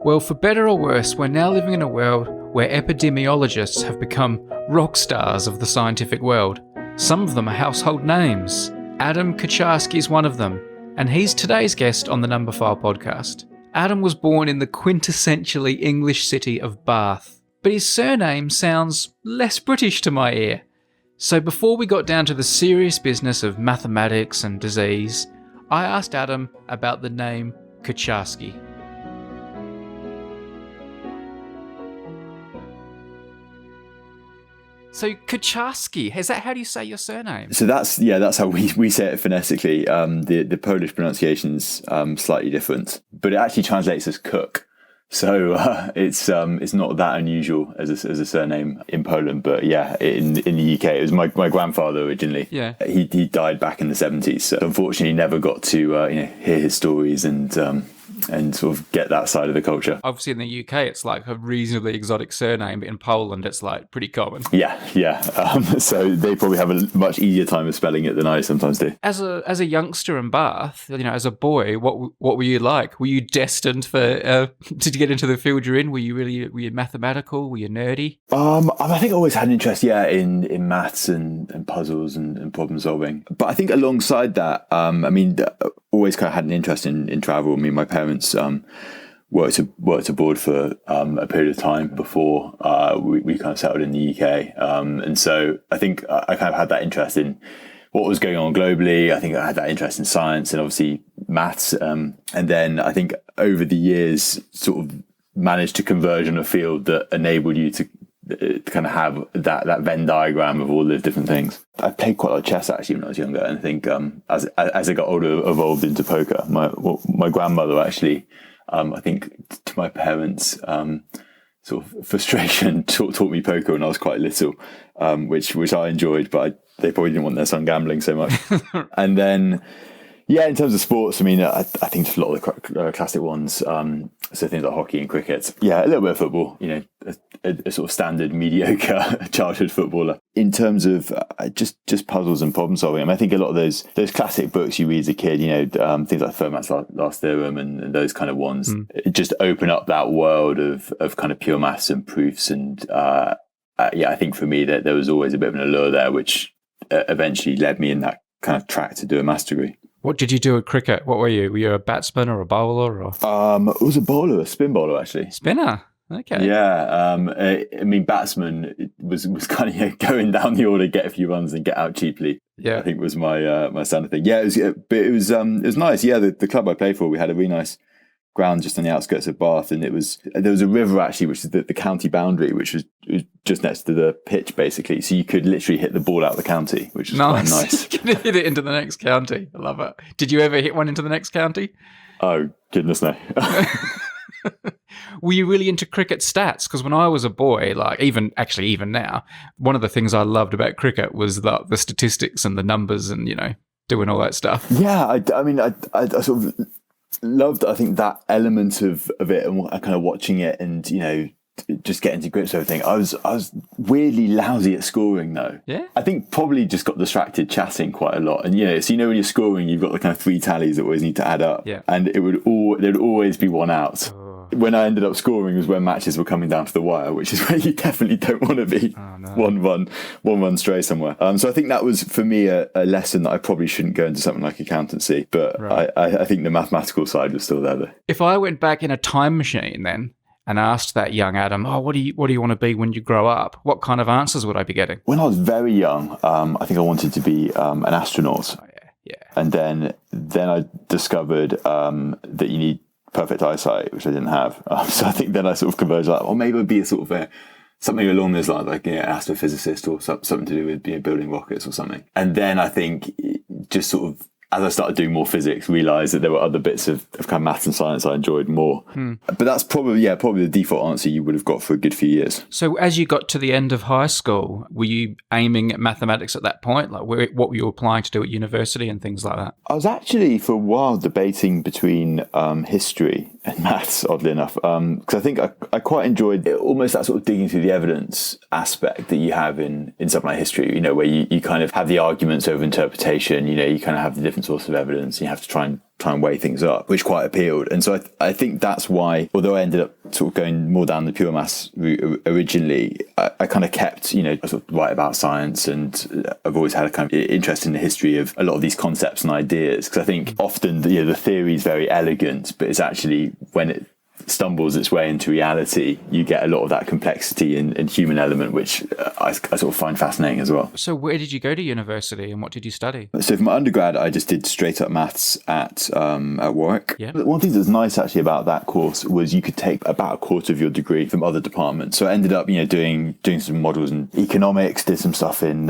Well, for better or worse, we're now living in a world where epidemiologists have become rock stars of the scientific world. Some of them are household names. Adam Kucharski is one of them, and he's today's guest on the Numberphile podcast. Adam was born in the quintessentially English city of Bath, but his surname sounds less British to my ear. So before we got down to the serious business of mathematics and disease, I asked Adam about the name Kucharski. So Kucharski, is that how do you say your surname? So that's how we say it phonetically. The Polish pronunciation's slightly different, but it actually translates as cook. So it's not that unusual as a surname in Poland. But yeah, in the UK, it was my grandfather originally. Yeah, he died back in the 70s. So unfortunately, never got to hear his stories and sort of get that side of the culture. Obviously in the UK it's like a reasonably exotic surname, but in Poland it's like pretty common. Yeah. So they probably have a much easier time of spelling it than I sometimes do. As a youngster in Bath, as a boy, what were you like? Were you destined for to get into the field you're in? Were you mathematical? Were you nerdy? I think I always had an interest, in maths and puzzles and problem solving. But I think alongside that, always kind of had an interest in travel. I mean, my parents worked abroad for a period of time before we kind of settled in the UK. And so I think I kind of had that interest in what was going on globally. I think I had that interest in science and obviously maths. And then I think over the years sort of managed to converge on a field that enabled you to kind of have that Venn diagram of all those different things. I played quite a lot of chess actually when I was younger, and I think as I got older, evolved into poker. My grandmother actually, I think to my parents' sort of frustration, taught me poker when I was quite little, which I enjoyed, but they probably didn't want their son gambling so much. And then, in terms of sports, I think just a lot of the classic ones. So things like hockey and cricket. Yeah, a little bit of football. A sort of standard mediocre childhood footballer. In terms of just puzzles and problem solving, I think a lot of those classic books you read as a kid, things like Fermat's Last Theorem and those kind of ones, just open up that world of kind of pure maths and proofs. And I think for me that there was always a bit of an allure there, which eventually led me in that kind of track to do a maths degree. What did you do at cricket? What were you? Were you a batsman or a bowler? Or it was a spin bowler actually. Spinner. Okay. Yeah. Batsman was kind of going down the order, get a few runs and get out cheaply. Yeah, I think was my standard thing. Yeah, it was nice. Yeah, the club I played for, we had a really nice ground just on the outskirts of Bath, and there was a river actually, which is the county boundary, which was just next to the pitch basically. So you could literally hit the ball out of the county, which is quite nice. You can hit it into the next county. I love it. Did you ever hit one into the next county? Oh goodness, no. Were you really into cricket stats? Because when I was a boy, even now, one of the things I loved about cricket was the statistics and the numbers and doing all that stuff. Yeah, I sort of loved, I think, that element of it and kind of watching it and just getting to grips with everything. I was weirdly lousy at scoring though. Yeah, I think probably just got distracted chatting quite a lot. And so when you're scoring, you've got the kind of three tallies that always need to add up. Yeah, and there would always be one out. When I ended up scoring was when matches were coming down to the wire, which is where you definitely don't want to be. Oh, no. One run stray somewhere. So I think that was for me a lesson that I probably shouldn't go into something like accountancy, but right. I think the mathematical side was still there though. If I went back in a time machine then and asked that young Adam, what do you want to be when you grow up? What kind of answers would I be getting? When I was very young, I think I wanted to be an astronaut. Oh, yeah. And then I discovered that you need perfect eyesight, which I didn't have. So I think then I sort of converged or maybe it'd be a sort of something along those lines, like astrophysicist or something to do with building rockets or something. And then I think just sort of as I started doing more physics, realised that there were other bits of kind of maths and science I enjoyed more. But that's probably the default answer you would have got for a good few years. So as you got to the end of high school, were you aiming at mathematics at that point? Like what were you applying to do at university and things like that? I was actually for a while debating between history and maths, oddly enough, because I think I quite enjoyed almost that sort of digging through the evidence aspect that you have in something like history, where you kind of have the arguments over interpretation, you kind of have the different sources of evidence, and you have to try and try and weigh things up, which quite appealed. And so I think that's why, although I ended up sort of going more down the pure maths route originally, I kind of kept, I sort of write about science, and I've always had a kind of interest in the history of a lot of these concepts and ideas, because I think often the theory is very elegant, but it's actually when it stumbles its way into reality, you get a lot of that complexity and human element, which I sort of find fascinating as well. So where did you go to university and what did you study? So for my undergrad, I just did straight up maths at Warwick. Yeah. One thing that's nice actually about that course was you could take about a quarter of your degree from other departments. So I ended up, doing some models in economics, did some stuff in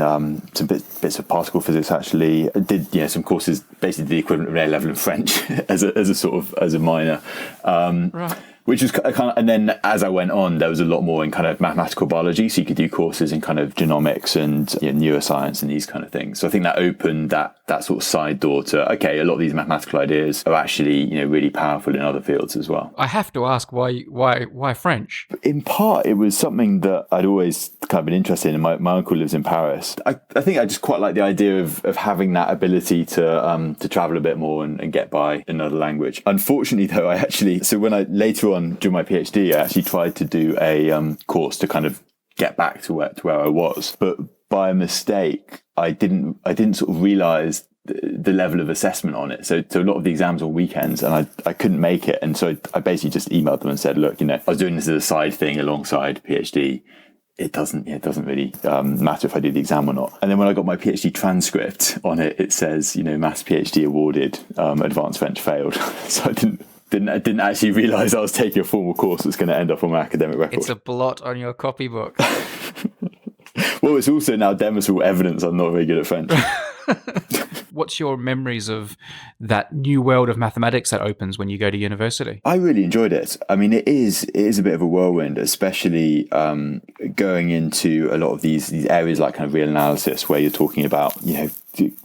some bits of particle physics actually. I did some courses, basically the equivalent of an A-level in French as a minor. Right. Which was kind of, and then as I went on, there was a lot more in kind of mathematical biology. So you could do courses in kind of genomics and neuroscience and these kind of things. So I think that opened that sort of side door to, okay, a lot of these mathematical ideas are actually, really powerful in other fields as well. I have to ask, why French? In part, it was something that I'd always kind of been interested in. My uncle lives in Paris. I think I just quite like the idea of having that ability to travel a bit more and get by in another language. Unfortunately, though, when I later on during my PhD, I actually tried to do a course to kind of get back to where I was, but by a mistake, I didn't sort of realise the level of assessment on it. So a lot of the exams were weekends, and I couldn't make it, and so I basically just emailed them and said, look, I was doing this as a side thing alongside PhD. It doesn't really matter if I do the exam or not. And then when I got my PhD transcript on it, it says, maths PhD awarded, advanced French failed. So I didn't actually realise I was taking a formal course that's going to end up on my academic record. It's a blot on your copybook. Well, it's also now demonstrable evidence I'm not very good at French. What's your memories of that new world of mathematics that opens when you go to university? I really enjoyed it. I mean, it is a bit of a whirlwind, especially going into a lot of these areas like kind of real analysis, where you're talking about,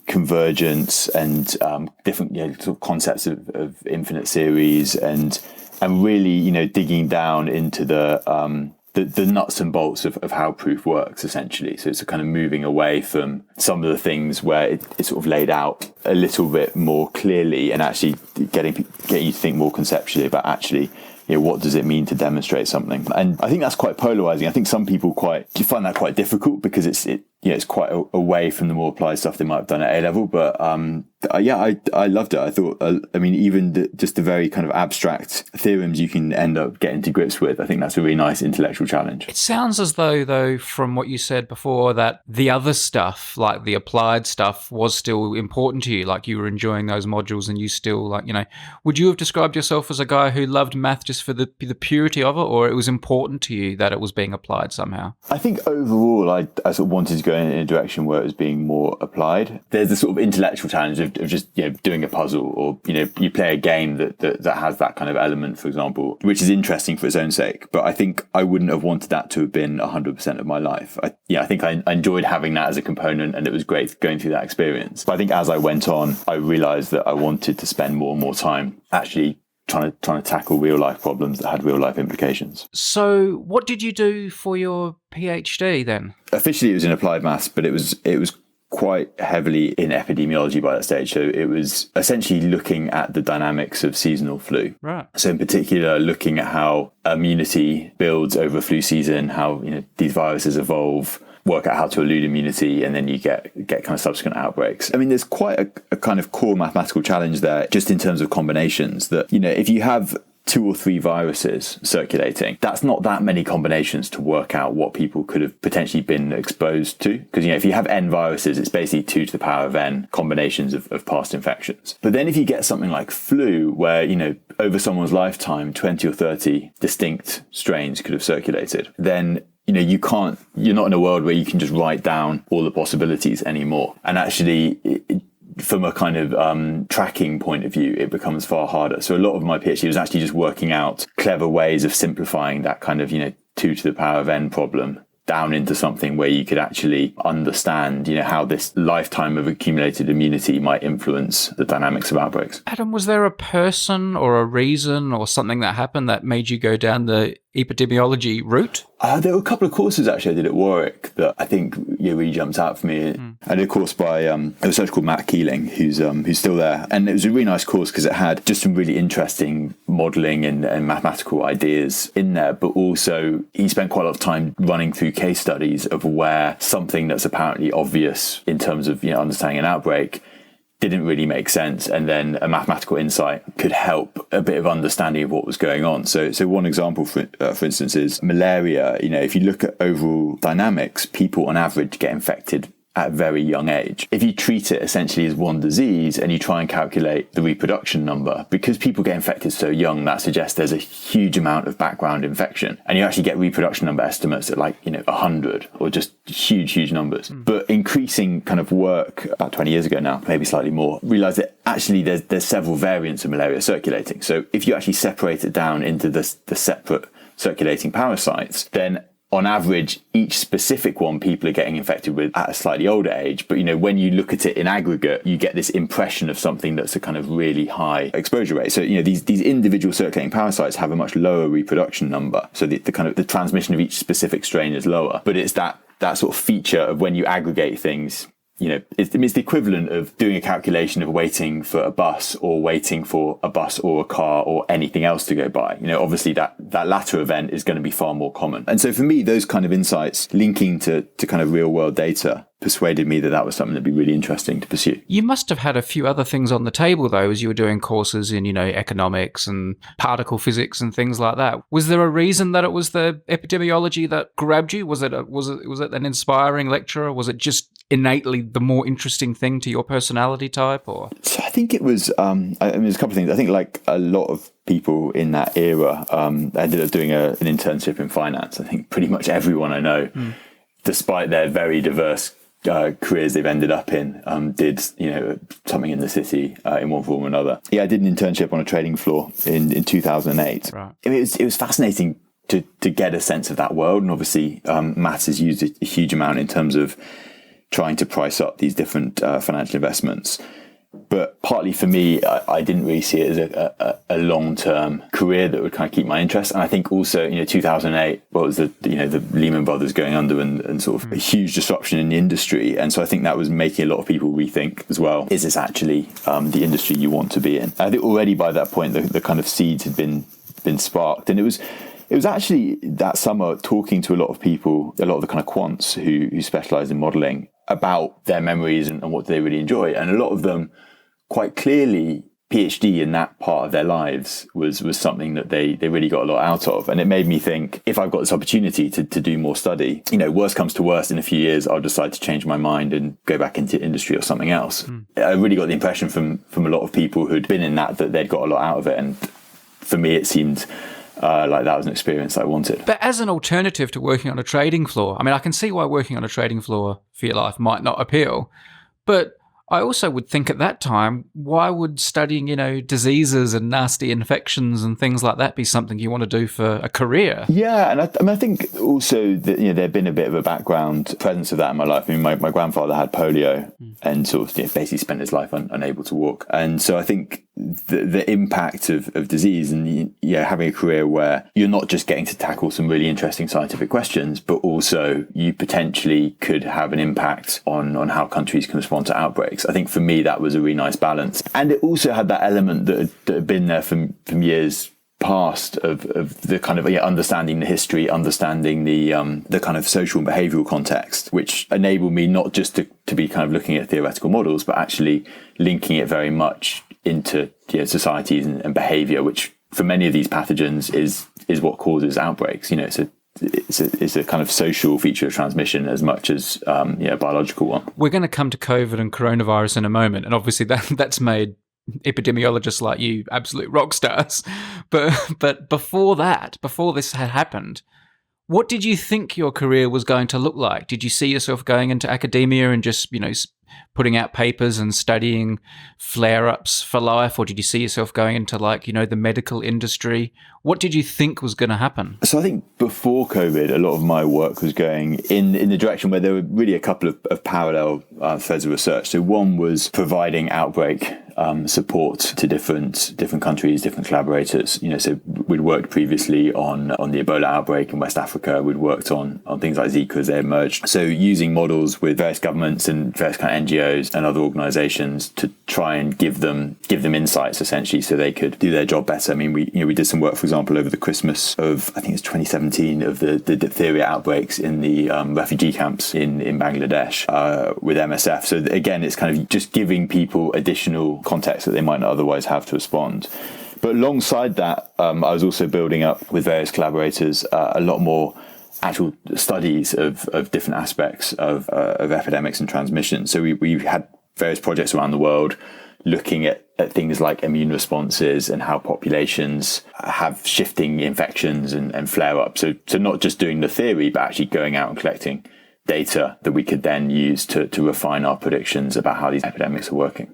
convergence and different sort of concepts of infinite series and really digging down into the nuts and bolts of how proof works, essentially. So it's a kind of moving away from some of the things where it's sort of laid out a little bit more clearly, and actually getting you to think more conceptually about actually, what does it mean to demonstrate something? And I think that's quite polarizing. I think some people find that quite difficult because it's quite away from the more applied stuff they might have done at A-level. But I loved it. I thought, even just the very kind of abstract theorems you can end up getting to grips with, I think that's a really nice intellectual challenge. It sounds as though, from what you said before, that the other stuff, like the applied stuff, was still important to you. Like you were enjoying those modules and you still, would you have described yourself as a guy who loved math just for the purity of it, or it was important to you that it was being applied somehow? I think overall, I sort of wanted to go in a direction where it was being more applied. There's the sort of intellectual challenge of just doing a puzzle, or you play a game that has that kind of element, for example, which is interesting for its own sake. But I think I wouldn't have wanted that to have been 100% of my life. I think I enjoyed having that as a component, and it was great going through that experience. But I think as I went on, I realised that I wanted to spend more and more time actually trying to tackle real life problems that had real life implications. So what did you do for your PhD then? Officially it was in applied maths, but it was quite heavily in epidemiology by that stage. So it was essentially looking at the dynamics of seasonal flu. Right. So in particular, looking at how immunity builds over a flu season, how these viruses evolve, work out how to elude immunity, and then you get kind of subsequent outbreaks. I mean, there's quite a kind of core mathematical challenge there, just in terms of combinations, that, if you have 2 or 3 viruses circulating, that's not that many combinations to work out what people could have potentially been exposed to. Because, if you have n viruses, it's basically 2 to the power of n combinations of past infections. But then if you get something like flu, where, over someone's lifetime, 20 or 30 distinct strains could have circulated, then you're not in a world where you can just write down all the possibilities anymore. And actually, from a kind of tracking point of view, it becomes far harder. So a lot of my PhD was actually just working out clever ways of simplifying that kind of, 2 to the power of n problem down into something where you could actually understand, how this lifetime of accumulated immunity might influence the dynamics of outbreaks. Adam, was there a person or a reason or something that happened that made you go down the epidemiology route? There were a couple of courses actually I did at Warwick that I think really jumped out for me. I did a course by a researcher called Matt Keeling, who's still there, and it was a really nice course because it had just some really interesting modelling and mathematical ideas in there. But also, he spent quite a lot of time running through case studies of where something that's apparently obvious in terms of understanding an outbreak didn't really make sense, and then a mathematical insight could help a bit of understanding of what was going on. So one example, for instance, is malaria. If you look at overall dynamics, people on average get infected at a very young age. If you treat it essentially as one disease and you try and calculate the reproduction number, because people get infected so young, that suggests there's a huge amount of background infection. And you actually get reproduction number estimates at 100 or just huge numbers. But increasing kind of work about 20 years ago now, maybe slightly more, realized that actually there's several variants of malaria circulating. So if you actually separate it down into the separate circulating parasites, then on average, each specific one people are getting infected with at a slightly older age. But, when you look at it in aggregate, you get this impression of something that's a kind of really high exposure rate. So, these individual circulating parasites have a much lower reproduction number. So the kind of the transmission of each specific strain is lower. But it's that sort of feature of when you aggregate things, it's the equivalent of doing a calculation of waiting for a bus or waiting for a bus or a car or anything else to go by. Obviously that latter event is going to be far more common. And so for me, those kind of insights linking to kind of real world data persuaded me that was something that'd be really interesting to pursue. You must have had a few other things on the table, though, as you were doing courses in, economics and particle physics and things like that. Was there a reason that it was the epidemiology that grabbed you? Was it an inspiring lecturer? Was it just innately the more interesting thing to your personality type? Or so I think it was. There's a couple of things. I think like a lot of people in that era, I ended up doing an internship in finance. I think pretty much everyone I know, despite their very diverse careers they've ended up in, did something in the city in one form or another. I did an internship on a trading floor in 2008. Right. It was fascinating to get a sense of that world, and obviously maths is used a huge amount in terms of trying to price up these different financial investments. But partly for me, I didn't really see it as a long-term career that would kind of keep my interest. And I think also, 2008, what was the Lehman Brothers going under and sort of a huge disruption in the industry. And so I think that was making a lot of people rethink as well, is this actually the industry you want to be in? I think already by that point, the kind of seeds had been sparked. And it was actually that summer talking to a lot of people, a lot of the kind of quants who specialize in modeling, about their memories and what they really enjoy. And a lot of them quite clearly, PhD in that part of their lives was something that they really got a lot out of. And it made me think, if I've got this opportunity to do more study, worst comes to worst, in a few years, I'll decide to change my mind and go back into industry or something else. I really got the impression from a lot of people who'd been in that they'd got a lot out of it. And for me, it seemed like that was an experience I wanted. But as an alternative to working on a trading floor, I can see why working on a trading floor for your life might not appeal. But I also would think at that time, why would studying, diseases and nasty infections and things like that be something you want to do for a career? Yeah, and I think also that there'd been a bit of a background presence of that in my life. My grandfather had polio and sort of basically spent his life unable to walk. And so I think the impact of disease and having a career where you're not just getting to tackle some really interesting scientific questions, but also you potentially could have an impact on how countries can respond to outbreaks. I think for me that was a really nice balance, and it also had that element that had been there from years past of the kind of understanding the history, understanding the kind of social and behavioural context, which enabled me not just to be kind of looking at theoretical models, but actually linking it very much into societies and behaviour, which for many of these pathogens is what causes outbreaks. It's a kind of social feature of transmission as much as a biological one. We're going to come to COVID and coronavirus in a moment, and obviously that's made epidemiologists like you absolute rock stars. But before this had happened, what did you think your career was going to look like? Did you see yourself going into academia and just putting out papers and studying flare-ups for life, or did you see yourself going into the medical industry? What did you think was going to happen? So I think before COVID, a lot of my work was going in the direction where there were really a couple of parallel threads of research. So one was providing outbreak support to different countries, different collaborators. So we'd worked previously on the Ebola outbreak in West Africa. We'd worked on things like Zika as they emerged. So using models with various governments and various kind of NGOs and other organizations to try and give them insights essentially so they could do their job better. I mean, we did some work, for example, over the Christmas of, I think it's 2017, of the diphtheria outbreaks in the refugee camps in Bangladesh with MSF. So again, it's kind of just giving people additional context that they might not otherwise have to respond. But alongside that, I was also building up with various collaborators a lot more actual studies of different aspects of epidemics and transmission. So we had various projects around the world looking at things like immune responses and how populations have shifting infections and flare-ups. So not just doing the theory, but actually going out and collecting data that we could then use to refine our predictions about how these epidemics are working.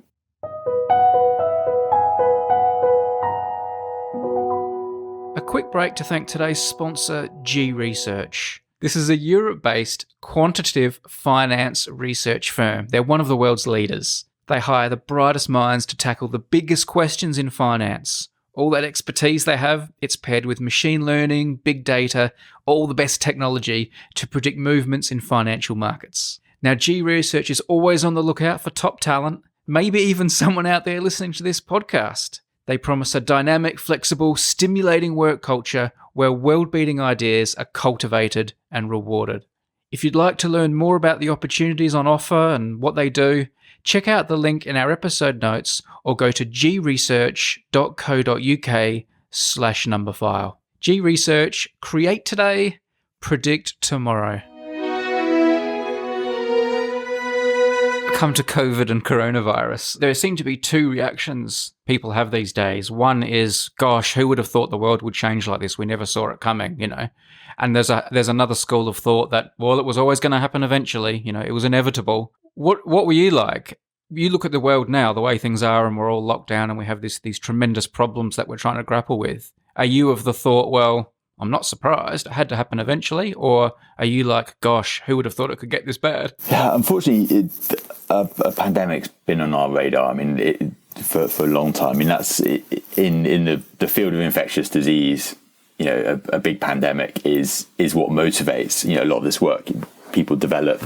A quick break to thank today's sponsor, G Research. This is a Europe-based quantitative finance research firm. They're one of the world's leaders. They hire the brightest minds to tackle the biggest questions in finance. All that expertise they have, it's paired with machine learning, big data, all the best technology to predict movements in financial markets. Now, G Research is always on the lookout for top talent, maybe even someone out there listening to this podcast. They promise a dynamic, flexible, stimulating work culture where world-beating ideas are cultivated and rewarded. If you'd like to learn more about the opportunities on offer and what they do, check out the link in our episode notes or go to gresearch.co.uk/Numberphile. G Research, create today, predict tomorrow. Come to COVID and coronavirus. There seem to be two reactions people have these days. One is, gosh, who would have thought the world would change like this? We never saw it coming, And there's another school of thought that, well, it was always going to happen eventually. It was inevitable. What were you like? You look at the world now, the way things are, and we're all locked down and we have these tremendous problems that we're trying to grapple with. Are you of the thought, well, I'm not surprised, it had to happen eventually? Or are you like, gosh, who would have thought it could get this bad? Yeah, unfortunately, a pandemic's been on our radar. I mean, for a long time. I mean, that's in the field of infectious disease. A big pandemic is what motivates a lot of this work. People develop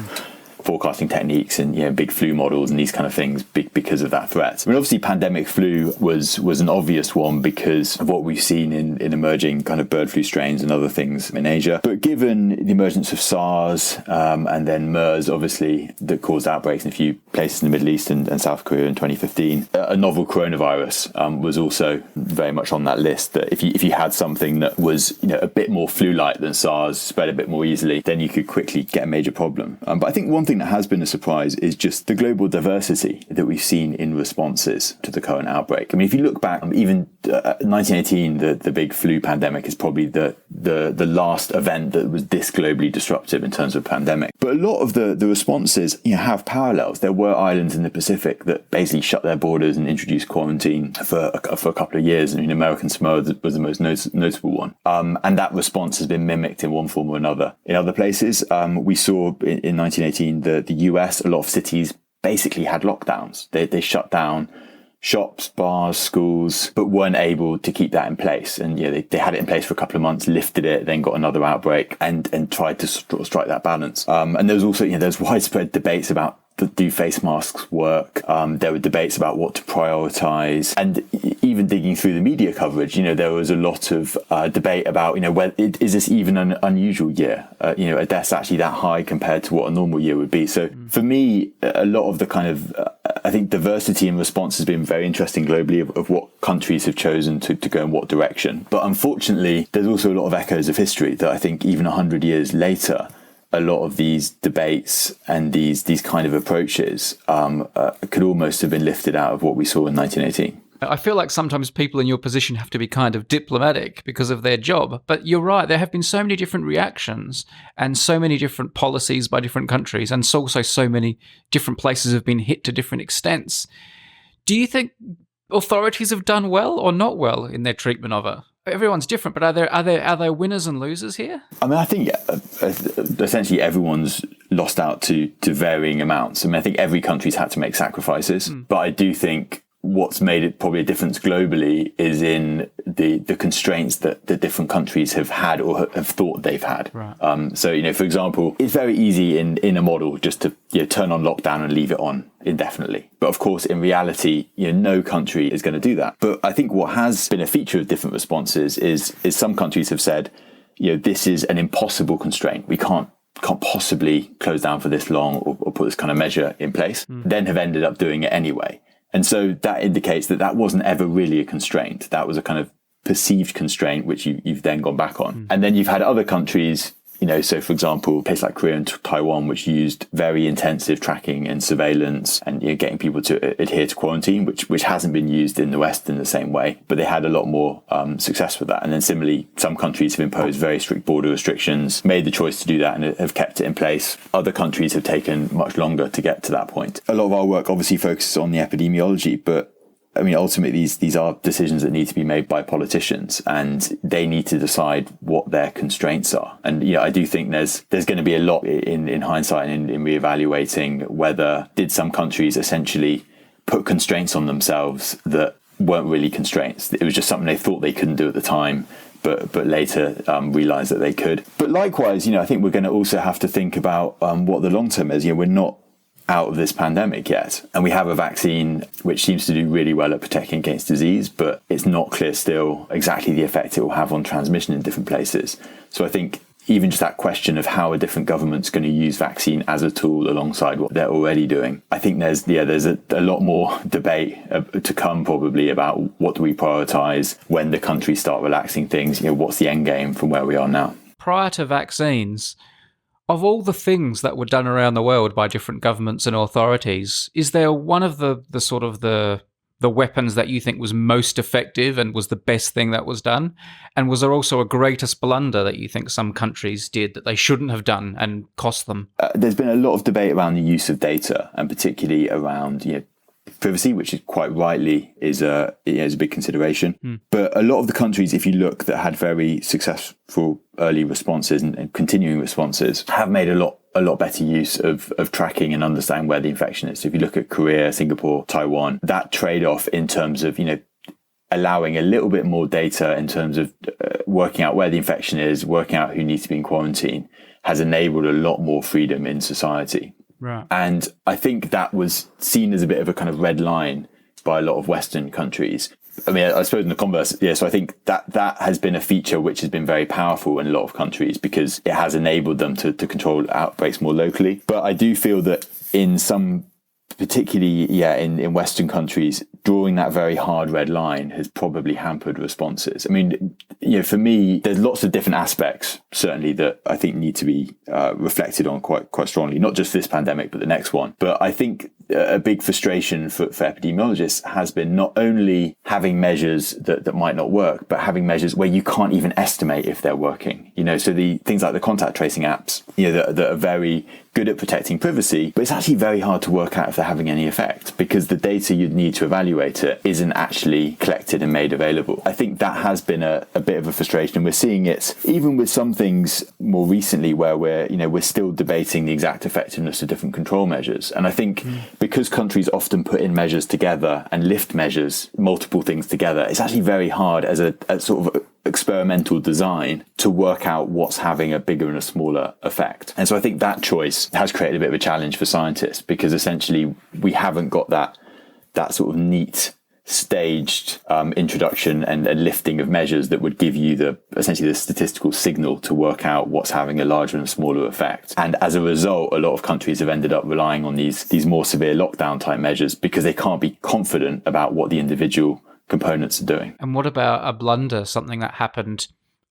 forecasting techniques and big flu models and these kind of things because of that threat. I mean, obviously, pandemic flu was an obvious one because of what we've seen in emerging kind of bird flu strains and other things in Asia. But given the emergence of SARS and then MERS, obviously, that caused outbreaks in a few places in the Middle East and South Korea in 2015, a novel coronavirus was also very much on that list. That if you had something that was a bit more flu-like than SARS, spread a bit more easily, then you could quickly get a major problem. But I think one thing that has been a surprise is just the global diversity that we've seen in responses to the current outbreak. I mean, if you look back, even 1918, the big flu pandemic is probably the last event that was this globally disruptive in terms of pandemic. But a lot of the responses have parallels. There were islands in the Pacific that basically shut their borders and introduced quarantine for a couple of years. I mean, American Samoa was the most notable one. And that response has been mimicked in one form or another. In other places, we saw in 1918 the US, a lot of cities basically had lockdowns. They shut down shops, bars, schools, but weren't able to keep that in place. And they had it in place for a couple of months, lifted it, then got another outbreak and tried to strike that balance. And there was also, there's widespread debates about do face masks work? There were debates about what to prioritize, and even digging through the media coverage, there was a lot of debate about, is this even an unusual year? Are deaths actually that high compared to what a normal year would be? So for me, a lot of the kind of, I think diversity in response has been very interesting globally of what countries have chosen to go in what direction. But unfortunately, there's also a lot of echoes of history that I think even 100 years later, a lot of these debates and these kind of approaches could almost have been lifted out of what we saw in 1918. I feel like sometimes people in your position have to be kind of diplomatic because of their job. But you're right, there have been so many different reactions and so many different policies by different countries, and also so many different places have been hit to different extents. Do you think authorities have done well or not well in their treatment of it? Everyone's different, but are there winners and losers here? I mean, I think essentially everyone's lost out to varying amounts. I mean, I think every country's had to make sacrifices, but I do think what's made it probably a difference globally is in the constraints that the different countries have had or have thought they've had. Right. So, for example, it's very easy in a model just to turn on lockdown and leave it on indefinitely. But of course, in reality, no country is going to do that. But I think what has been a feature of different responses is some countries have said, this is an impossible constraint. We can't possibly close down for this long or put this kind of measure in place, then have ended up doing it anyway. And so that indicates that wasn't ever really a constraint. That was a kind of perceived constraint, which you've then gone back on. And then you've had other countries, so for example, places like Korea and Taiwan, which used very intensive tracking and surveillance and getting people to adhere to quarantine, which hasn't been used in the West in the same way, but they had a lot more success with that. And then similarly, some countries have imposed very strict border restrictions, made the choice to do that and have kept it in place. Other countries have taken much longer to get to that point. A lot of our work obviously focuses on the epidemiology, but I mean, ultimately, these are decisions that need to be made by politicians, and they need to decide what their constraints are. And I do think there's going to be a lot in hindsight and in reevaluating whether did some countries essentially put constraints on themselves that weren't really constraints. It was just something they thought they couldn't do at the time, but later realised that they could. But likewise, I think we're going to also have to think about what the long term is. We're not out of this pandemic yet. And we have a vaccine which seems to do really well at protecting against disease, but it's not clear still exactly the effect it will have on transmission in different places. So I think even just that question of how a different government's going to use vaccine as a tool alongside what they're already doing, I think there's a lot more debate to come probably about what do we prioritise when the countries start relaxing things, what's the end game from where we are now. Prior to vaccines, of all the things that were done around the world by different governments and authorities, is there one of the sort of the weapons that you think was most effective and was the best thing that was done? And was there also a greatest blunder that you think some countries did that they shouldn't have done and cost them? There's been a lot of debate around the use of data, and particularly around privacy, which is quite rightly is a big consideration. But a lot of the countries, if you look, that had very successful early responses and continuing responses, have made a lot better use of tracking and understanding where the infection is. So if you look at Korea, Singapore, Taiwan, that trade-off in terms of allowing a little bit more data in terms of working out where the infection is, working out who needs to be in quarantine, has enabled a lot more freedom in society. Right. And I think that was seen as a bit of a kind of red line by a lot of Western countries. I mean, I suppose in the converse, so I think that has been a feature which has been very powerful in a lot of countries because it has enabled them to control outbreaks more locally. But I do feel that in some, particularly, in Western countries, drawing that very hard red line has probably hampered responses. I mean, for me, there's lots of different aspects, certainly, that I think need to be reflected on quite strongly, not just this pandemic, but the next one. But I think a big frustration for epidemiologists has been not only having measures that might not work, but having measures where you can't even estimate if they're working. So the things like the contact tracing apps, that are very good at protecting privacy, but it's actually very hard to work out if they're having any effect because the data you'd need to evaluate it isn't actually collected and made available. I think that has been a bit of a frustration, and we're seeing it even with some things more recently where we're still debating the exact effectiveness of different control measures. And I think because countries often put in measures together and lift measures, multiple things together, it's actually very hard as a sort of experimental design to work out what's having a bigger and a smaller effect. And so I think that choice has created a bit of a challenge for scientists because essentially we haven't got that sort of neat staged introduction and lifting of measures that would give you essentially the statistical signal to work out what's having a larger and smaller effect. And as a result, a lot of countries have ended up relying on these more severe lockdown type measures because they can't be confident about what the individual components are doing. And what about a blunder, something that happened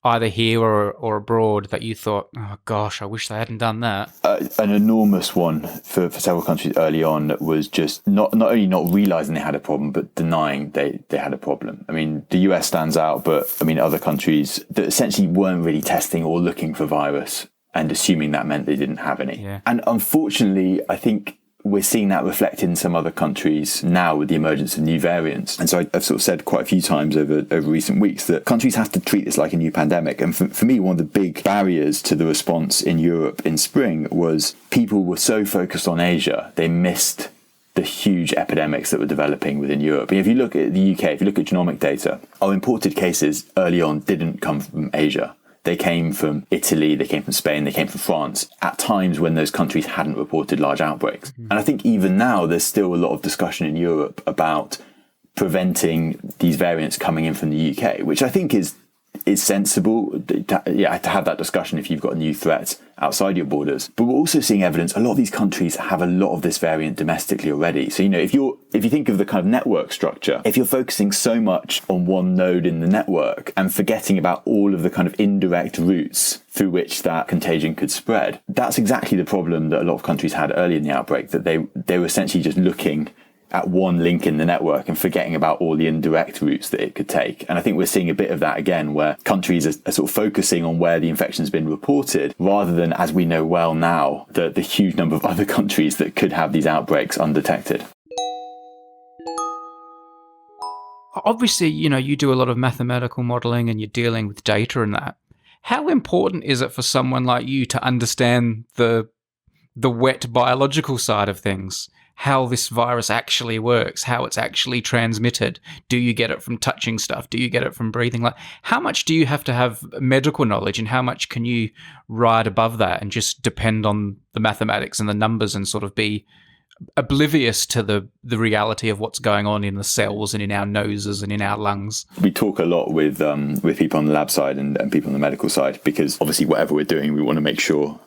either here or abroad that you thought, oh gosh, I wish they hadn't done that? An enormous one for several countries early on was just not only not realizing they had a problem, but denying they had a problem. I mean, the US stands out, but I mean, other countries that essentially weren't really testing or looking for virus and assuming that meant they didn't have any. Yeah. And unfortunately, I think we're seeing that reflect in some other countries now with the emergence of new variants. And so I've sort of said quite a few times over recent weeks that countries have to treat this like a new pandemic. And for me, one of the big barriers to the response in Europe in spring was people were so focused on Asia, they missed the huge epidemics that were developing within Europe. And if you look at the UK, if you look at genomic data, our imported cases early on didn't come from Asia. They came from Italy, they came from Spain, they came from France at times when those countries hadn't reported large outbreaks. And I think even now there's still a lot of discussion in Europe about preventing these variants coming in from the UK, which I think is sensible to have that discussion if you've got a new threat outside your borders. But we're also seeing evidence a lot of these countries have a lot of this variant domestically already. So, if you think of the kind of network structure, if you're focusing so much on one node in the network and forgetting about all of the kind of indirect routes through which that contagion could spread, that's exactly the problem that a lot of countries had early in the outbreak, that they were essentially just looking at one link in the network and forgetting about all the indirect routes that it could take. And I think we're seeing a bit of that again, where countries are sort of focusing on where the infection's been reported, rather than, as we know well now, the huge number of other countries that could have these outbreaks undetected. Obviously, you do a lot of mathematical modeling and you're dealing with data and that. How important is it for someone like you to understand the wet biological side of things? How this virus actually works, how it's actually transmitted. Do you get it from touching stuff? Do you get it from breathing? Like, how much do you have medical knowledge, and how much can you ride above that and just depend on the mathematics and the numbers and sort of be oblivious to the reality of what's going on in the cells and in our noses and in our lungs? We talk a lot with people on the lab side and people on the medical side, because obviously whatever we're doing, we want to make sure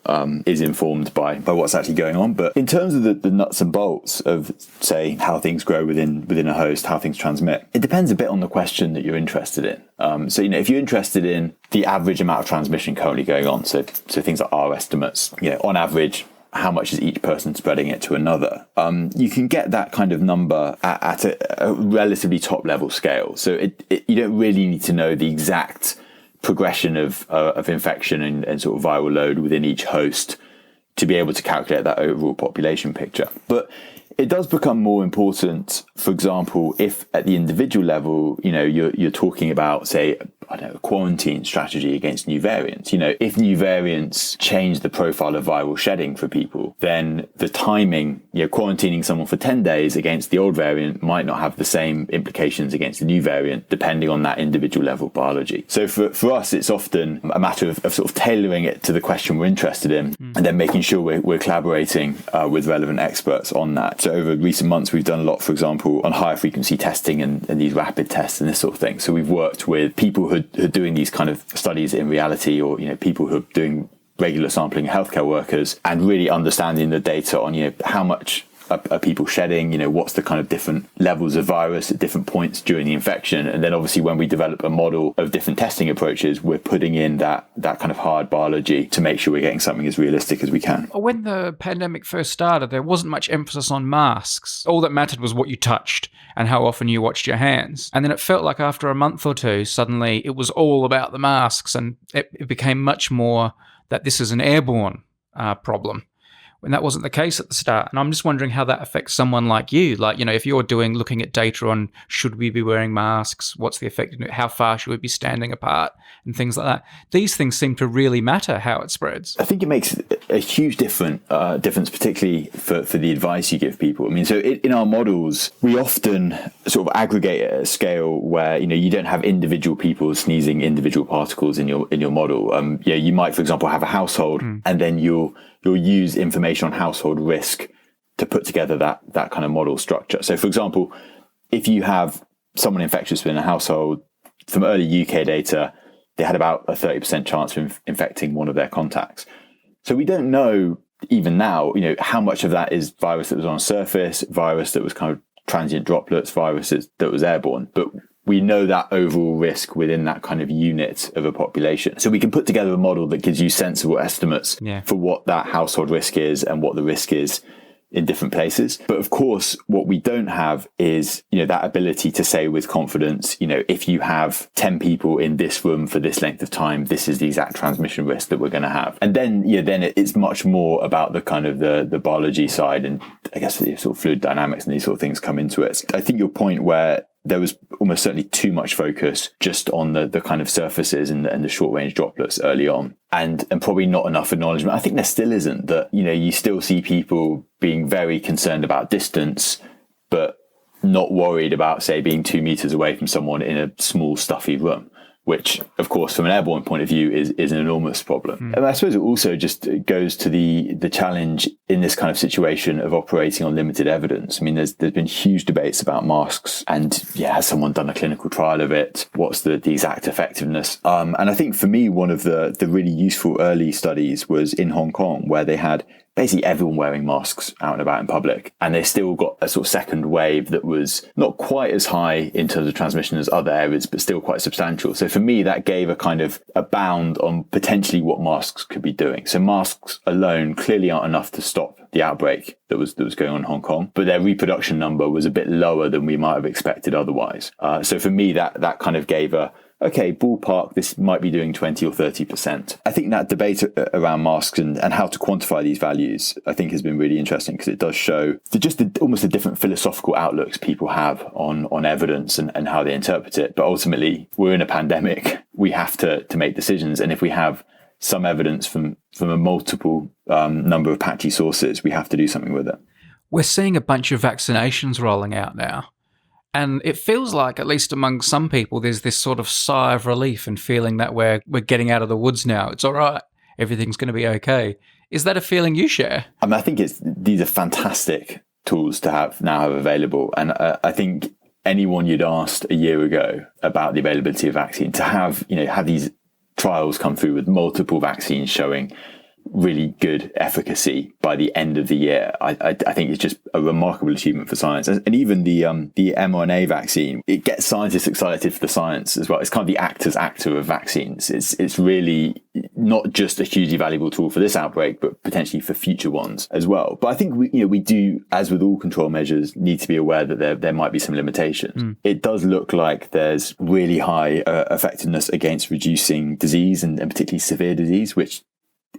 is informed by what's actually going on. But in terms of the nuts and bolts of, say, how things grow within a host, how things transmit, it depends a bit on the question that you're interested in. So, if you're interested in the average amount of transmission currently going on, so things like our estimates, on average, how much is each person spreading it to another? You can get that kind of number at a relatively top level scale. So you don't really need to know the exact progression of infection and sort of viral load within each host to be able to calculate that overall population picture. But it does become more important, for example, if at the individual level, you're talking about, say, a quarantine strategy against new variants. If new variants change the profile of viral shedding for people, then the timing, quarantining someone for 10 days against the old variant might not have the same implications against the new variant, depending on that individual level biology. So for us, it's often a matter of sort of tailoring it to the question we're interested in, and then making sure we're collaborating with relevant experts on that. So over recent months, we've done a lot, for example, on higher frequency testing and these rapid tests and this sort of thing. So we've worked with people who are doing these kind of studies in reality, or people who are doing regular sampling of healthcare workers, and really understanding the data on how much are people shedding, what's the kind of different levels of virus at different points during the infection. And then obviously when we develop a model of different testing approaches, we're putting in that kind of hard biology to make sure we're getting something as realistic as we can. When the pandemic first started, there wasn't much emphasis on masks. All that mattered was what you touched and how often you washed your hands. And then it felt like after a month or two, suddenly it was all about the masks, and it became much more that this is an airborne problem, when that wasn't the case at the start. And I'm just wondering how that affects someone like you. Like, if you're looking at data on should we be wearing masks, what's the effect, how far should we be standing apart, and things like that. These things seem to really matter how it spreads. I think it makes a huge difference, particularly for the advice you give people. I mean, so in our models, we often sort of aggregate at a scale where, you don't have individual people sneezing individual particles in your model. You might, for example, have a household, and then you'll use information on household risk to put together that kind of model structure. So, for example, if you have someone infectious within a household, from early UK data, they had about a 30% chance of infecting one of their contacts. So we don't know, even now, how much of that is virus that was on a surface, virus that was kind of transient droplets, virus that was airborne. But we know that overall risk within that kind of unit of a population. So we can put together a model that gives you sensible estimates for what that household risk is and what the risk is in different places. But of course, what we don't have is, that ability to say with confidence, if you have 10 people in this room for this length of time, this is the exact transmission risk that we're going to have. And then, then it's much more about the kind of the biology side, and I guess the sort of fluid dynamics and these sort of things come into it. I think your point where there was almost certainly too much focus just on the kind of surfaces and the short range droplets early on, and probably not enough acknowledgement. I think there still isn't that, you still see people being very concerned about distance, but not worried about, say, being 2 meters away from someone in a small, stuffy room, which, of course, from an airborne point of view is an enormous problem. And I suppose it also just goes to the challenge in this kind of situation of operating on limited evidence. I mean, there's been huge debates about masks and, has someone done a clinical trial of it? What's the exact effectiveness? And I think for me, one of the really useful early studies was in Hong Kong, where they had basically everyone wearing masks out and about in public. And they still got a sort of second wave that was not quite as high in terms of transmission as other areas, but still quite substantial. So for me, that gave a kind of a bound on potentially what masks could be doing. So masks alone clearly aren't enough to stop the outbreak that was going on in Hong Kong, but their reproduction number was a bit lower than we might have expected otherwise. So for me, that kind of gave okay, ballpark, this might be doing 20 or 30%. I think that debate around masks and how to quantify these values, I think has been really interesting, because it does show almost the different philosophical outlooks people have on evidence and how they interpret it. But ultimately, we're in a pandemic. We have to make decisions. And if we have some evidence from a multiple number of patchy sources, we have to do something with it. We're seeing a bunch of vaccinations rolling out now. And it feels like, at least among some people, there's this sort of sigh of relief and feeling that we're getting out of the woods now. It's all right. Everything's going to be okay. Is that a feeling you share? I mean, I think these are fantastic tools to have available. And I think anyone you'd asked a year ago about the availability of vaccine, to have these trials come through with multiple vaccines showing really good efficacy by the end of the year, I think it's just a remarkable achievement for science. And even the mRNA vaccine, it gets scientists excited for the science as well. It's kind of the actor's actor of vaccines. It's really not just a hugely valuable tool for this outbreak, but potentially for future ones as well. But I think we do, as with all control measures, need to be aware that there might be some limitations. It does look like there's really high effectiveness against reducing disease and particularly severe disease, which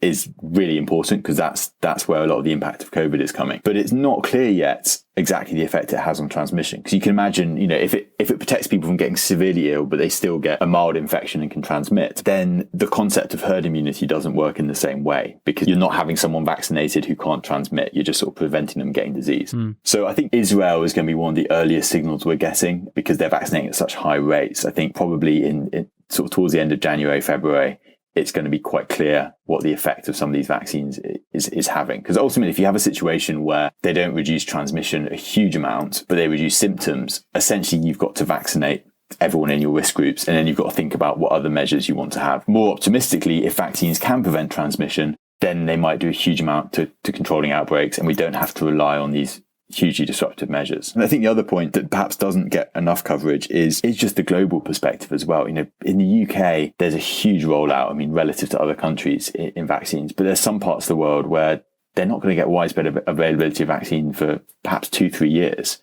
is really important, because that's where a lot of the impact of COVID is coming. But it's not clear yet exactly the effect it has on transmission. Because you can imagine, if it protects people from getting severely ill, but they still get a mild infection and can transmit, then the concept of herd immunity doesn't work in the same way, because you're not having someone vaccinated who can't transmit. You're just sort of preventing them getting disease. So I think Israel is going to be one of the earliest signals we're getting, because they're vaccinating at such high rates. I think probably in sort of towards the end of January, February, it's going to be quite clear what the effect of some of these vaccines is having. Because ultimately, if you have a situation where they don't reduce transmission a huge amount, but they reduce symptoms, essentially you've got to vaccinate everyone in your risk groups, and then you've got to think about what other measures you want to have. More optimistically, if vaccines can prevent transmission, then they might do a huge amount to controlling outbreaks, and we don't have to rely on these hugely disruptive measures. And I think the other point that perhaps doesn't get enough coverage is just the global perspective as well. In the UK, there's a huge rollout, relative to other countries in vaccines, but there's some parts of the world where they're not going to get widespread availability of vaccine for perhaps 2-3 years.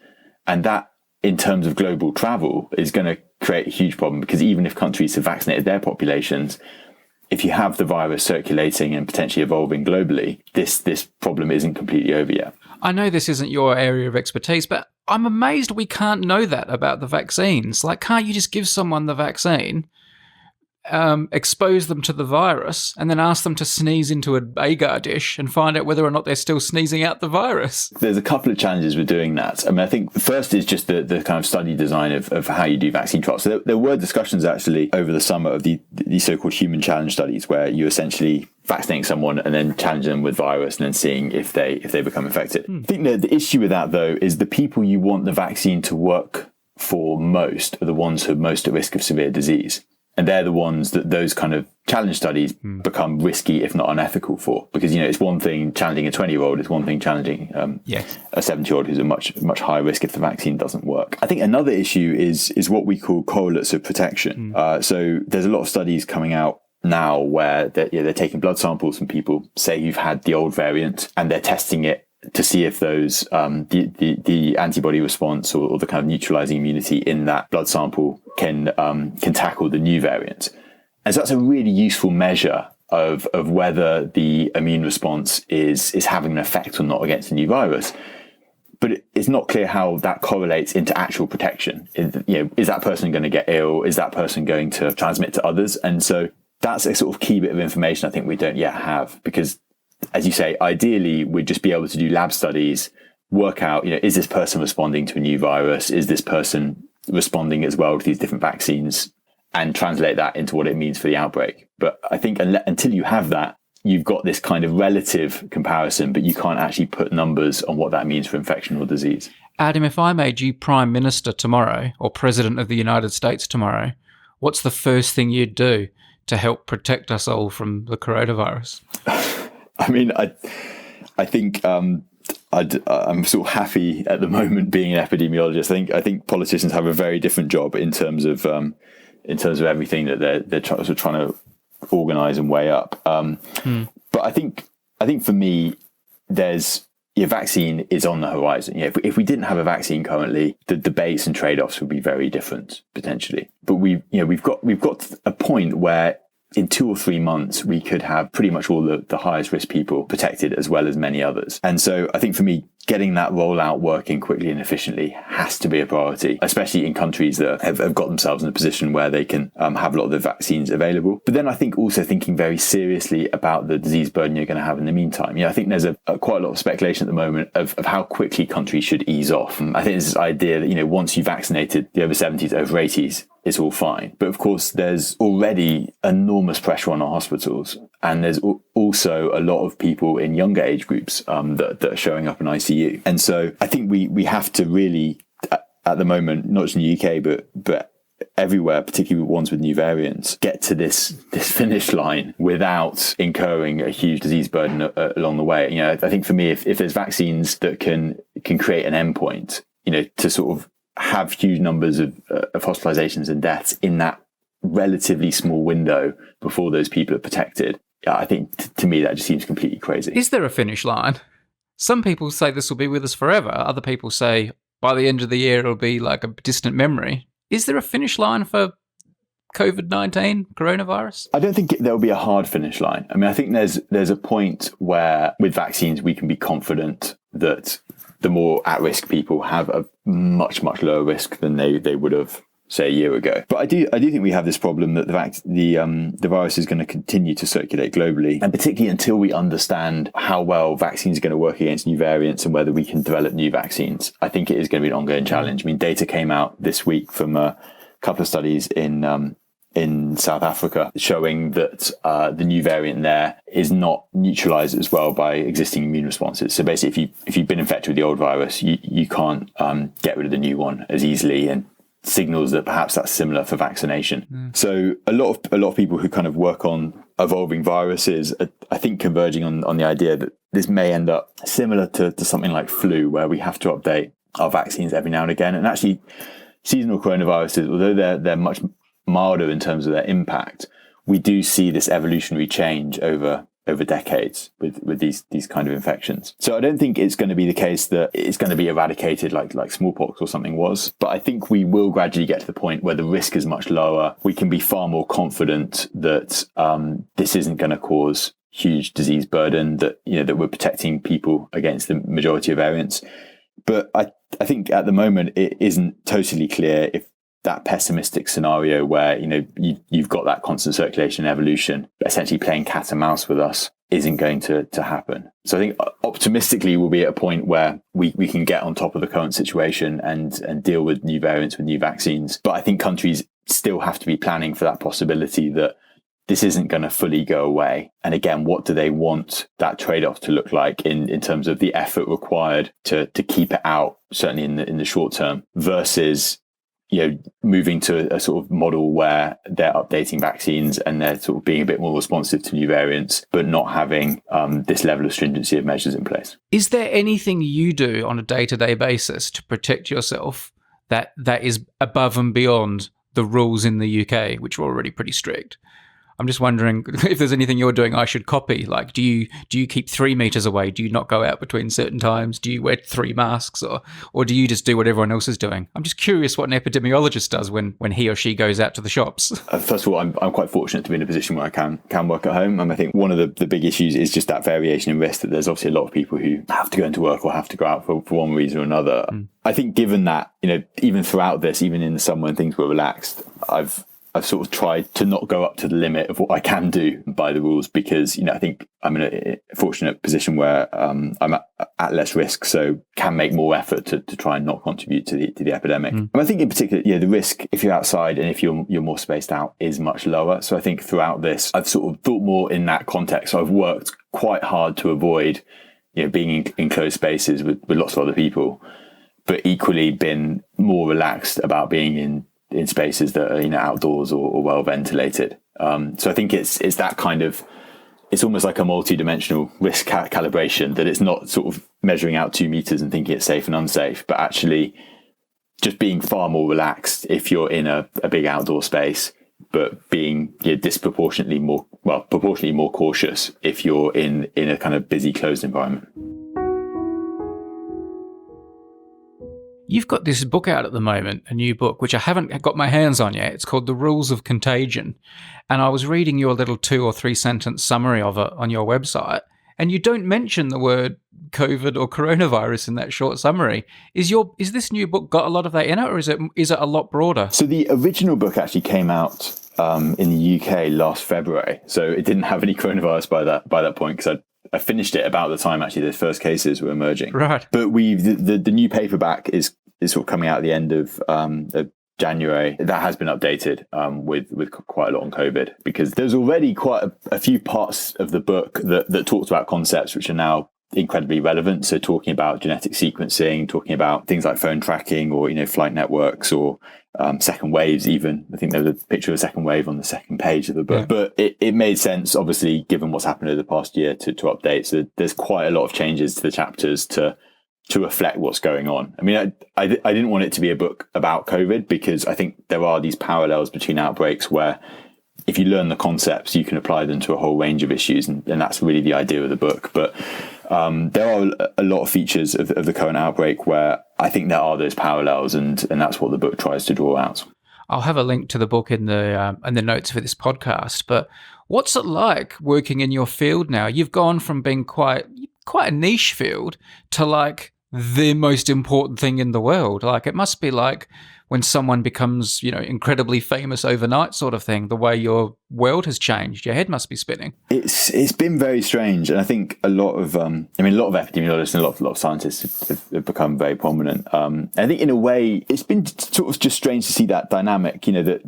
And that, in terms of global travel, is going to create a huge problem, because even if countries have vaccinated their populations, if you have the virus circulating and potentially evolving globally, this problem isn't completely over yet. I know this isn't your area of expertise, but I'm amazed we can't know that about the vaccines. Like, can't you just give someone the vaccine, expose them to the virus, and then ask them to sneeze into an agar dish and find out whether or not they're still sneezing out the virus? There's a couple of challenges with doing that. I think the first is just the kind of study design of how you do vaccine trials. So there were discussions actually over the summer of the so-called human challenge studies, where you essentially vaccinating someone and then challenging them with virus and then seeing if they become infected. I think the issue with that, though, is the people you want the vaccine to work for most are the ones who are most at risk of severe disease. And they're the ones that those kind of challenge studies become risky, if not unethical for. Because, it's one thing challenging a 20-year-old, it's one thing challenging a 70-year-old who's a much higher risk if the vaccine doesn't work. I think another issue is what we call correlates of protection. So there's a lot of studies coming out now where they're taking blood samples from people, say who've had the old variant, and they're testing it to see if those the antibody response or the kind of neutralizing immunity in that blood sample can tackle the new variant. And so that's a really useful measure of whether the immune response is having an effect or not against the new virus. But it's not clear how that correlates into actual protection. Is that person going to get ill? Is that person going to transmit to others? And so that's a sort of key bit of information I think we don't yet have, because, as you say, ideally we'd just be able to do lab studies, work out, is this person responding to a new virus? Is this person responding as well to these different vaccines? And translate that into what it means for the outbreak. But I think until you have that, you've got this kind of relative comparison, but you can't actually put numbers on what that means for infection or disease. Adam, if I made you Prime Minister tomorrow or President of the United States tomorrow, what's the first thing you'd do to help protect us all from the coronavirus? I mean, I think I'm sort of happy at the moment being an epidemiologist. I think politicians have a very different job in terms of everything that they're trying to organise and weigh up. But I think for me, your vaccine is on the horizon. If we didn't have a vaccine currently, the debates and trade-offs would be very different potentially. But we've got a point where in 2 or 3 months, we could have pretty much all the highest risk people protected as well as many others. And so I think for me, getting that rollout working quickly and efficiently has to be a priority, especially in countries that have got themselves in a position where they can have a lot of the vaccines available. But then I think also thinking very seriously about the disease burden you're going to have in the meantime. I think there's quite a lot of speculation at the moment of how quickly countries should ease off. I think there's this idea that, once you've vaccinated the over 70s, over 80s, it's all fine. But of course, there's already enormous pressure on our hospitals. And there's also a lot of people in younger age groups that are showing up in ICU. And so I think we have to really, at the moment, not just in the UK, but everywhere, particularly ones with new variants, get to this finish line without incurring a huge disease burden along the way. I think for me, if there's vaccines that can create an endpoint, to sort of have huge numbers of hospitalizations and deaths in that relatively small window before those people are protected, I think to me that just seems completely crazy. Is there a finish line? Some people say this will be with us forever. Other people say by the end of the year it'll be like a distant memory. Is there a finish line for COVID-19, coronavirus? I don't think there'll be a hard finish line. I mean, I think there's a point where with vaccines we can be confident that the more at-risk people have a much, much lower risk than they would have, say, a year ago. But I do think we have this problem that the virus is going to continue to circulate globally, and particularly until we understand how well vaccines are going to work against new variants and whether we can develop new vaccines, I think it is going to be an ongoing challenge. I mean, data came out this week from a couple of studies in South Africa showing that the new variant there is not neutralized as well by existing immune responses. So basically, if you've been infected with the old virus, you can't get rid of the new one as easily, and signals that perhaps that's similar for vaccination. So a lot of people who kind of work on evolving viruses are, I think, converging on the idea that this may end up similar to something like flu, where we have to update our vaccines every now and again. And actually, seasonal coronaviruses, although they're much milder in terms of their impact, we do see this evolutionary change over decades with these kind of infections. So I don't think it's going to be the case that it's going to be eradicated like smallpox or something was, but I think we will gradually get to the point where the risk is much lower. We can be far more confident that this isn't going to cause huge disease burden, that that we're protecting people against the majority of variants. But I think at the moment it isn't totally clear if that pessimistic scenario where you've got that constant circulation and evolution essentially playing cat and mouse with us isn't going to happen. So I think optimistically we'll be at a point where we can get on top of the current situation and deal with new variants with new vaccines. But I think countries still have to be planning for that possibility that this isn't going to fully go away. And again, what do they want that trade-off to look like in terms of the effort required to keep it out, certainly in the short term, versus moving to a sort of model where they're updating vaccines and they're sort of being a bit more responsive to new variants, but not having this level of stringency of measures in place. Is there anything you do on a day-to-day basis to protect yourself that is above and beyond the rules in the UK, which are already pretty strict? I'm just wondering if there's anything you're doing I should copy. Like, do you keep 3 meters away? Do you not go out between certain times? Do you wear 3 masks, or do you just do what everyone else is doing? I'm just curious what an epidemiologist does when he or she goes out to the shops. First of all, I'm quite fortunate to be in a position where I can work at home. And I think one of the big issues is just that variation in risk, that there's obviously a lot of people who have to go into work or have to go out for one reason or another. I think given that, even throughout this, even in the summer when things were relaxed, I've sort of tried to not go up to the limit of what I can do by the rules, because, I think I'm in a fortunate position where I'm at less risk, so can make more effort to try and not contribute to the epidemic. And I think in particular, the risk, if you're outside and if you're more spaced out, is much lower. So I think throughout this, I've sort of thought more in that context. So I've worked quite hard to avoid, being in closed spaces with lots of other people, but equally been more relaxed about being in spaces that are outdoors or well ventilated. So I think it's that kind of, it's almost like a multi-dimensional risk calibration, that it's not sort of measuring out 2 meters and thinking it's safe and unsafe, but actually just being far more relaxed if you're in a big outdoor space, but being proportionately more cautious if you're in a kind of busy closed environment. You've got this book out at the moment, a new book, which I haven't got my hands on yet. It's called The Rules of Contagion. And I was reading your little 2 or 3 sentence summary of it on your website, and you don't mention the word COVID or coronavirus in that short summary. Is this new book got a lot of that in it, or is it a lot broader? So the original book actually came out in the UK last February. So it didn't have any coronavirus by that point, because I finished it about the time actually the first cases were emerging. Right. But the new paperback is sort of coming out at the end of January. That has been updated with quite a lot on COVID, because there's already quite a few parts of the book that talked about concepts which are now incredibly relevant. So talking about genetic sequencing, talking about things like phone tracking, or flight networks, or second waves even. I think there's a picture of a second wave on the second page of the book. Yeah. But it made sense, obviously, given what's happened over the past year, to update. So there's quite a lot of changes to the chapters to reflect what's going on. I mean, I didn't want it to be a book about COVID, because I think there are these parallels between outbreaks where if you learn the concepts, you can apply them to a whole range of issues. And that's really the idea of the book. But there are a lot of features of the current outbreak where I think there are those parallels, and that's what the book tries to draw out. I'll have a link to the book in the notes for this podcast. But what's it like working in your field now? You've gone from being quite a niche field to like the most important thing in the world. Like, it must be like when someone becomes, incredibly famous overnight sort of thing, the way your world has changed. Your head must be spinning. It's been very strange. And I think a lot of epidemiologists and a lot of scientists have become very prominent. I think in a way, it's been sort of just strange to see that dynamic, that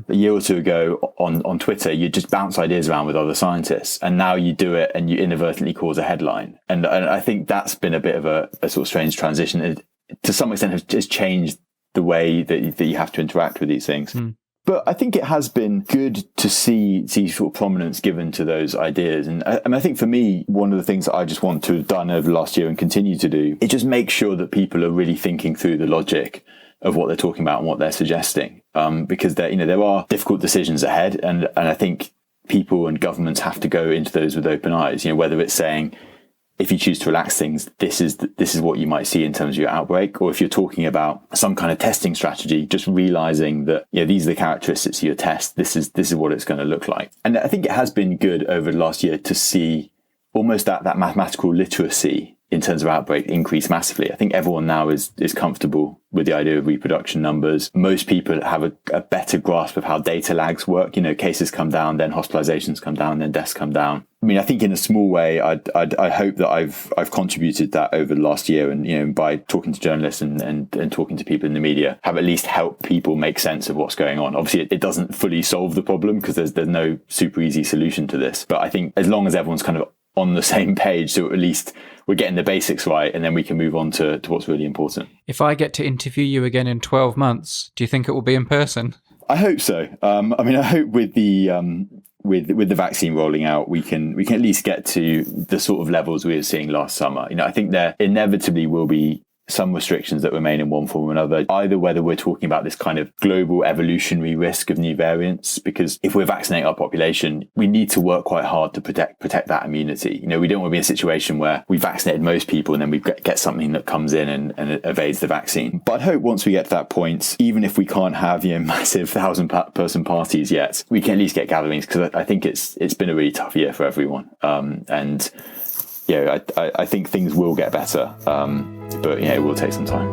a year or two ago on Twitter, you just bounce ideas around with other scientists, and now you do it and you inadvertently cause a headline. And I think that's been a bit of a sort of strange transition. It, to some extent, has changed the way that you have to interact with these things. But I think it has been good to see sort of prominence given to those ideas. And I think for me, one of the things that I just want to have done over the last year and continue to do is just make sure that people are really thinking through the logic of what they're talking about and what they're suggesting. Because there are difficult decisions ahead. And I think people and governments have to go into those with open eyes, whether it's saying, if you choose to relax things, this is what you might see in terms of your outbreak. Or if you're talking about some kind of testing strategy, just realizing that these are the characteristics of your test. This is what it's going to look like. And I think it has been good over the last year to see almost that mathematical literacy in terms of outbreak increase massively. I think everyone now is comfortable with the idea of reproduction numbers. Most people have a better grasp of how data lags work. Cases come down, then hospitalizations come down, then deaths come down. I mean, I think in a small way, I hope that I've contributed that over the last year, and by talking to journalists and talking to people in the media, have at least helped people make sense of what's going on. Obviously, it doesn't fully solve the problem, because there's no super easy solution to this. But I think as long as everyone's kind of on the same page, so at least we're getting the basics right, and then we can move on to what's really important. If I get to interview you again in 12 months, do you think it will be in person? I hope so. I hope with the vaccine rolling out, we can at least get to the sort of levels we were seeing last summer. I think there inevitably will be some restrictions that remain in one form or another, either whether we're talking about this kind of global evolutionary risk of new variants, because if we're vaccinating our population, we need to work quite hard to protect that immunity. We don't want to be in a situation where we vaccinated most people and then we get something that comes in and evades the vaccine. But I hope once we get to that point, even if we can't have massive 1,000-person parties yet, we can at least get gatherings, because I think it's been a really tough year for everyone. I think things will get better, but it will take some time.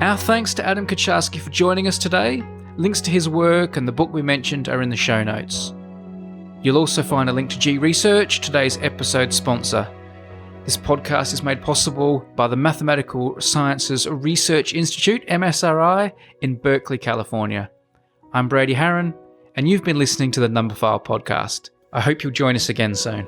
Our thanks to Adam Kucharski for joining us today. Links to his work and the book we mentioned are in the show notes. You'll also find a link to G Research, today's episode sponsor. This podcast is made possible by the Mathematical Sciences Research Institute, MSRI, in Berkeley, California. I'm Brady Harron, and you've been listening to the Numberphile podcast. I hope you'll join us again soon.